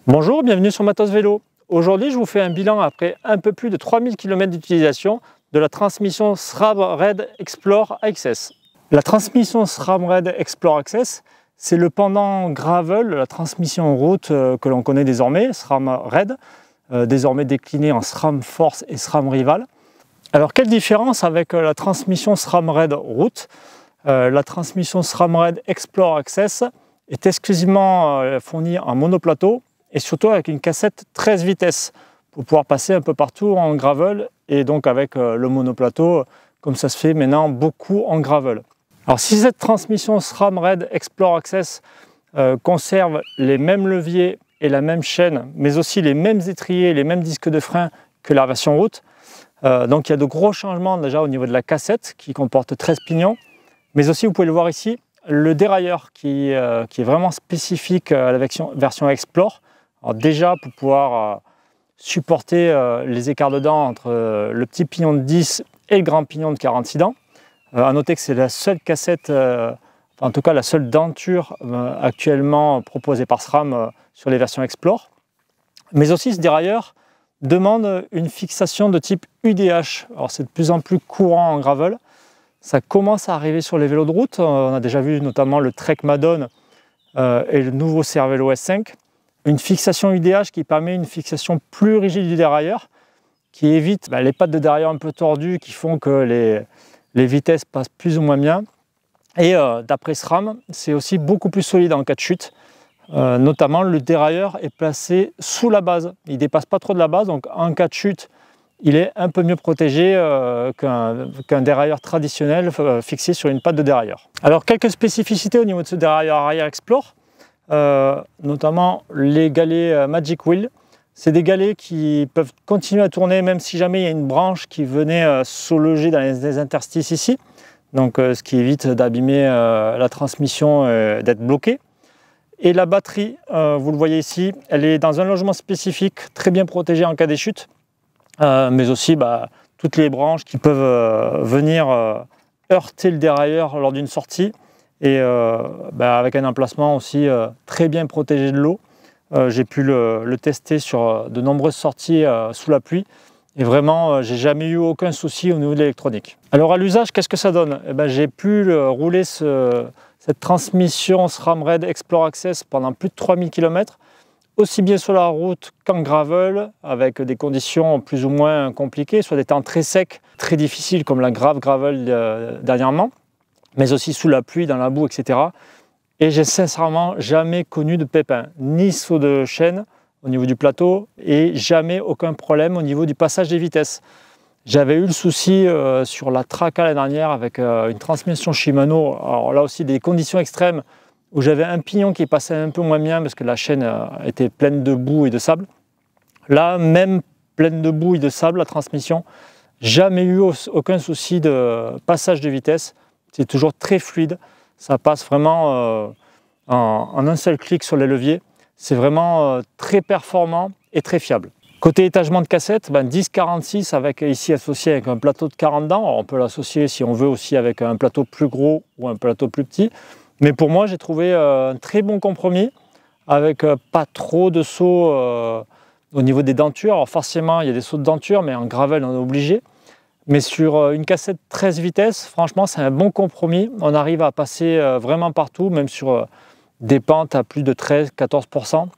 Bonjour, bienvenue sur Matos Vélo. Aujourd'hui, je vous fais un bilan après un peu plus de 3000 km d'utilisation de la transmission SRAM Red Explore AXS. La transmission SRAM Red Explore AXS, c'est le pendant gravel de la transmission route que l'on connaît désormais, SRAM Red, désormais décliné en SRAM Force et SRAM Rival. Alors, quelle différence avec la transmission SRAM Red Route? La transmission SRAM Red Explore AXS est exclusivement fournie en monoplateau et surtout avec une cassette 13 vitesses pour pouvoir passer un peu partout en gravel et donc avec le monoplateau comme ça se fait maintenant beaucoup en gravel. Alors si cette transmission SRAM Red Explore AXS conserve les mêmes leviers et la même chaîne mais aussi les mêmes étriers, les mêmes disques de frein que la version route, donc il y a de gros changements déjà au niveau de la cassette qui comporte 13 pignons, mais aussi vous pouvez le voir ici, le dérailleur qui est vraiment spécifique à la version Explore. Alors déjà pour pouvoir supporter les écarts de dents entre le petit pignon de 10 et le grand pignon de 46 dents. À noter que c'est la seule cassette, en tout cas la seule denture actuellement proposée par SRAM sur les versions Explore. Mais aussi ce dérailleur demande une fixation de type UDH. Alors c'est de plus en plus courant en gravel. Ça commence à arriver sur les vélos de route. On a déjà vu notamment le Trek Madone et le nouveau Cervelo S5. Une fixation UDH qui permet une fixation plus rigide du dérailleur, qui évite les pattes de dérailleur un peu tordues qui font que les vitesses passent plus ou moins bien. Et d'après SRAM, c'est aussi beaucoup plus solide en cas de chute. Notamment, le dérailleur est placé sous la base. Il ne dépasse pas trop de la base, donc en cas de chute, il est un peu mieux protégé qu'un dérailleur traditionnel fixé sur une patte de dérailleur. Alors, quelques spécificités au niveau de ce dérailleur arrière Explore. Notamment les galets Magic Wheel. C'est des galets qui peuvent continuer à tourner même si jamais il y a une branche qui venait se loger dans les interstices ici. Donc ce qui évite d'abîmer la transmission et d'être bloqué. Et la batterie, vous le voyez ici, elle est dans un logement spécifique, très bien protégée en cas des chutes. Mais aussi toutes les branches qui peuvent venir heurter le dérailleur lors d'une sortie. Et avec un emplacement aussi très bien protégé de l'eau. J'ai pu le tester sur de nombreuses sorties sous la pluie et vraiment j'ai jamais eu aucun souci au niveau de l'électronique. Alors à l'usage, qu'est-ce que ça donne? J'ai pu rouler cette transmission SRAM Red Explore AXS pendant plus de 3000 km, aussi bien sur la route qu'en gravel, avec des conditions plus ou moins compliquées, soit des temps très secs, très difficiles comme la grave gravel dernièrement, mais aussi sous la pluie, dans la boue, etc. Et j'ai sincèrement jamais connu de pépin, ni saut de chaîne au niveau du plateau, et jamais aucun problème au niveau du passage des vitesses. J'avais eu le souci sur la Traca l'année dernière avec une transmission Shimano, alors là aussi des conditions extrêmes, où j'avais un pignon qui passait un peu moins bien parce que la chaîne était pleine de boue et de sable. Là, même pleine de boue et de sable, la transmission, jamais eu aucun souci de passage de vitesse. C'est toujours très fluide, ça passe vraiment en un seul clic sur les leviers. C'est vraiment très performant et très fiable. Côté étagement de cassette, 10-46 avec ici associé avec un plateau de 40 dents. Alors on peut l'associer si on veut aussi avec un plateau plus gros ou un plateau plus petit. Mais pour moi, j'ai trouvé un très bon compromis avec pas trop de sauts au niveau des dentures. Alors forcément, il y a des sauts de denture, mais en gravel, on est obligé. Mais sur une cassette 13 vitesses, franchement, c'est un bon compromis. On arrive à passer vraiment partout, même sur des pentes à plus de 13-14%,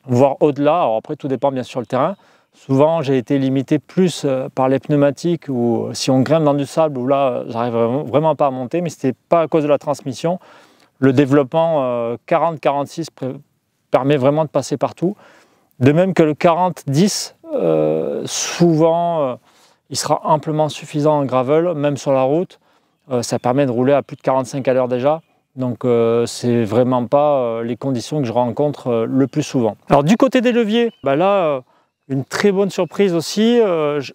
voire au-delà. Alors après, tout dépend bien sûr le terrain. Souvent, j'ai été limité plus par les pneumatiques ou si on grimpe dans du sable, où là, j'arrive vraiment pas à monter, mais ce n'était pas à cause de la transmission. Le développement 40-46 permet vraiment de passer partout. De même que le 40-10, souvent... il sera amplement suffisant en gravel, même sur la route. Ça permet de rouler à plus de 45 à l'heure déjà. Donc c'est vraiment pas les conditions que je rencontre le plus souvent. Alors du côté des leviers, là, une très bonne surprise aussi.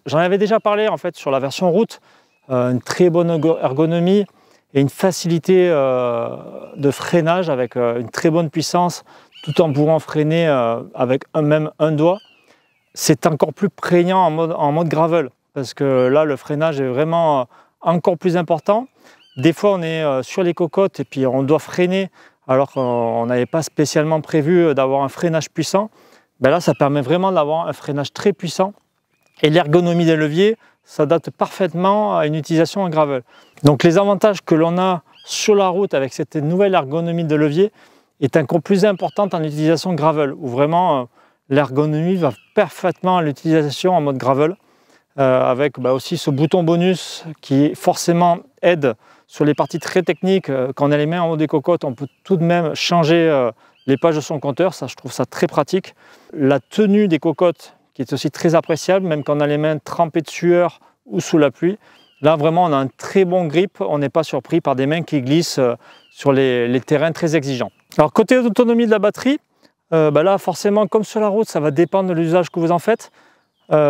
J'en avais déjà parlé en fait sur la version route. Une très bonne ergonomie et une facilité de freinage avec une très bonne puissance tout en pouvant freiner avec même un doigt. C'est encore plus prégnant en mode gravel. Parce que là, le freinage est vraiment encore plus important. Des fois, on est sur les cocottes et puis on doit freiner alors qu'on n'avait pas spécialement prévu d'avoir un freinage puissant. ben là ça permet vraiment d'avoir un freinage très puissant et l'ergonomie des leviers s'adapte parfaitement à une utilisation en gravel. Donc les avantages que l'on a sur la route avec cette nouvelle ergonomie de levier est encore plus importante en utilisation gravel, où vraiment l'ergonomie va parfaitement à l'utilisation en mode gravel, avec aussi ce bouton bonus qui forcément aide sur les parties très techniques. Quand on a les mains en haut des cocottes, on peut tout de même changer les pages de son compteur, ça je trouve ça très pratique. La tenue des cocottes qui est aussi très appréciable, même quand on a les mains trempées de sueur ou sous la pluie. Là vraiment on a un très bon grip, on n'est pas surpris par des mains qui glissent sur les terrains très exigeants. Alors côté autonomie de la batterie, là forcément comme sur la route ça va dépendre de l'usage que vous en faites.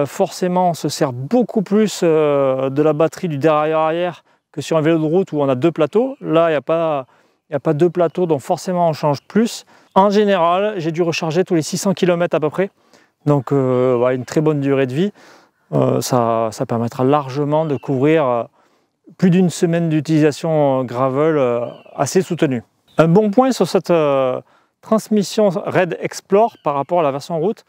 Forcément on se sert beaucoup plus de la batterie du dérailleur-arrière que sur un vélo de route où on a deux plateaux. Là il n'y a pas deux plateaux donc forcément on change plus. En général j'ai dû recharger tous les 600 km à peu près, donc une très bonne durée de vie. Ça permettra largement de couvrir plus d'une semaine d'utilisation gravel assez soutenue. Un bon point sur cette transmission Red Explore par rapport à la version route,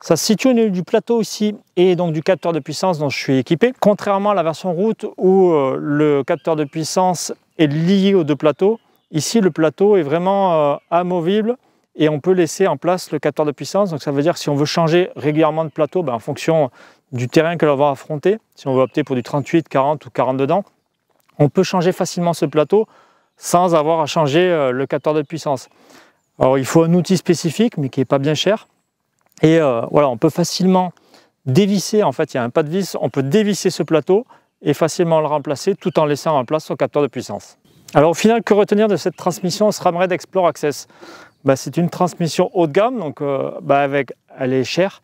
ça se situe au niveau du plateau ici et donc du capteur de puissance dont je suis équipé. Contrairement à la version route où le capteur de puissance est lié aux deux plateaux, ici le plateau est vraiment amovible et on peut laisser en place le capteur de puissance. Donc ça veut dire que si on veut changer régulièrement de plateau, en fonction du terrain que l'on va affronter, si on veut opter pour du 38, 40 ou 40 dedans, on peut changer facilement ce plateau sans avoir à changer le capteur de puissance. Alors il faut un outil spécifique mais qui n'est pas bien cher. Et voilà, on peut facilement dévisser, en fait il y a un pas de vis, on peut dévisser ce plateau et facilement le remplacer tout en laissant en place son capteur de puissance. Alors au final, que retenir de cette transmission SRAM Red Explore Access? C'est une transmission haut de gamme, donc elle est chère.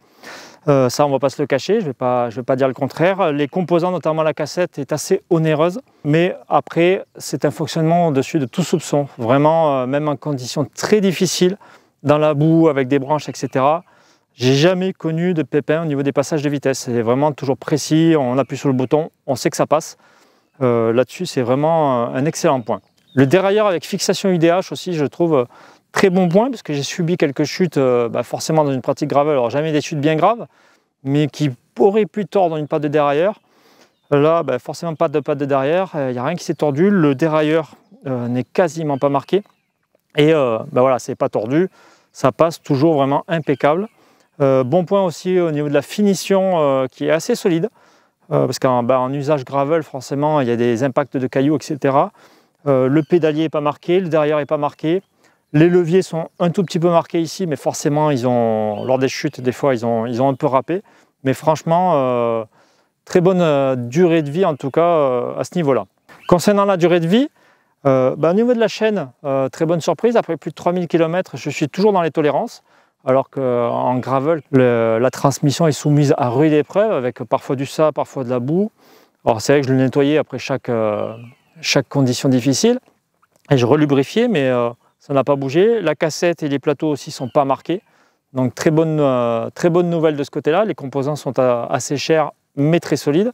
Ça on ne va pas se le cacher, je vais pas dire le contraire. Les composants, notamment la cassette, est assez onéreuse, mais après c'est un fonctionnement au-dessus de tout soupçon. Vraiment, même en conditions très difficiles, dans la boue, avec des branches, etc. J'ai jamais connu de pépin au niveau des passages de vitesse. C'est vraiment toujours précis, on appuie sur le bouton, on sait que ça passe. Là-dessus c'est vraiment un excellent point. Le dérailleur avec fixation UDH aussi, je trouve très bon point, parce que j'ai subi quelques chutes forcément dans une pratique gravel, alors jamais des chutes bien graves, mais qui auraient pu tordre une patte de dérailleur. Là, forcément pas de patte de derrière, il n'y a rien qui s'est tordu, le dérailleur n'est quasiment pas marqué, et voilà, c'est pas tordu, ça passe toujours vraiment impeccable. Bon point aussi au niveau de la finition qui est assez solide, parce qu'en usage gravel, forcément, il y a des impacts de cailloux, etc. Le pédalier n'est pas marqué, le dérailleur n'est pas marqué. Les leviers sont un tout petit peu marqués ici, mais forcément, lors des chutes, des fois, ils ont un peu râpé. Mais franchement, très bonne durée de vie, en tout cas, à ce niveau-là. Concernant la durée de vie, au niveau de la chaîne, très bonne surprise. Après plus de 3000 km, je suis toujours dans les tolérances. Alors qu'en gravel, la transmission est soumise à rude épreuve, avec parfois du sable, parfois de la boue. Alors c'est vrai que je le nettoyais après chaque condition difficile, et je relubrifiais, mais ça n'a pas bougé. La cassette et les plateaux aussi ne sont pas marqués. Donc très bonne nouvelle de ce côté-là. Les composants sont assez chers, mais très solides.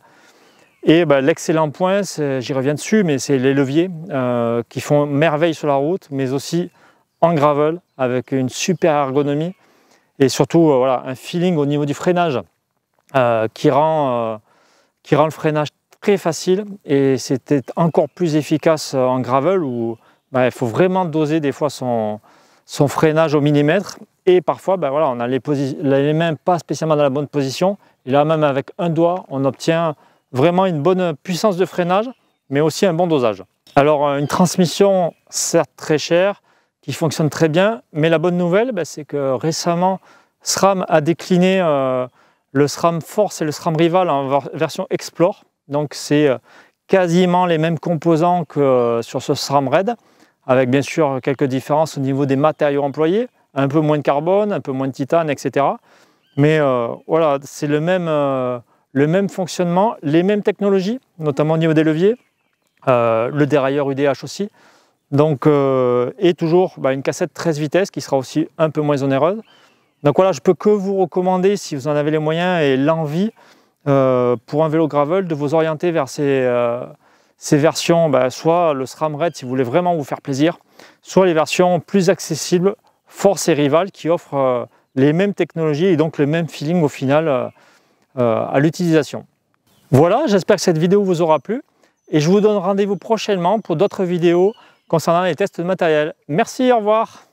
Et l'excellent point, j'y reviens dessus, mais c'est les leviers qui font merveille sur la route, mais aussi en gravel, avec une super ergonomie. Et surtout, un feeling au niveau du freinage qui rend le freinage très facile. Et c'était encore plus efficace en gravel où il faut vraiment doser des fois son freinage au millimètre. Et parfois, on a les mains pas spécialement dans la bonne position. Et là, même avec un doigt, on obtient vraiment une bonne puissance de freinage, mais aussi un bon dosage. Alors, une transmission, certes très chère, qui fonctionne très bien, mais la bonne nouvelle, c'est que récemment, SRAM a décliné le SRAM Force et le SRAM Rival en version Explore. Donc, c'est quasiment les mêmes composants que sur ce SRAM Red, avec bien sûr quelques différences au niveau des matériaux employés, un peu moins de carbone, un peu moins de titane, etc. Mais voilà, c'est le même fonctionnement, les mêmes technologies, notamment au niveau des leviers, le dérailleur UDH aussi. Donc, et toujours une cassette 13 vitesses qui sera aussi un peu moins onéreuse. Donc voilà, je peux que vous recommander, si vous en avez les moyens et l'envie, pour un vélo gravel, de vous orienter vers ces versions, soit le SRAM Red si vous voulez vraiment vous faire plaisir, soit les versions plus accessibles, Force et Rival, qui offrent les mêmes technologies et donc le même feeling au final à l'utilisation. Voilà, j'espère que cette vidéo vous aura plu et je vous donne rendez-vous prochainement pour d'autres vidéos concernant les tests de matériel. Merci, au revoir.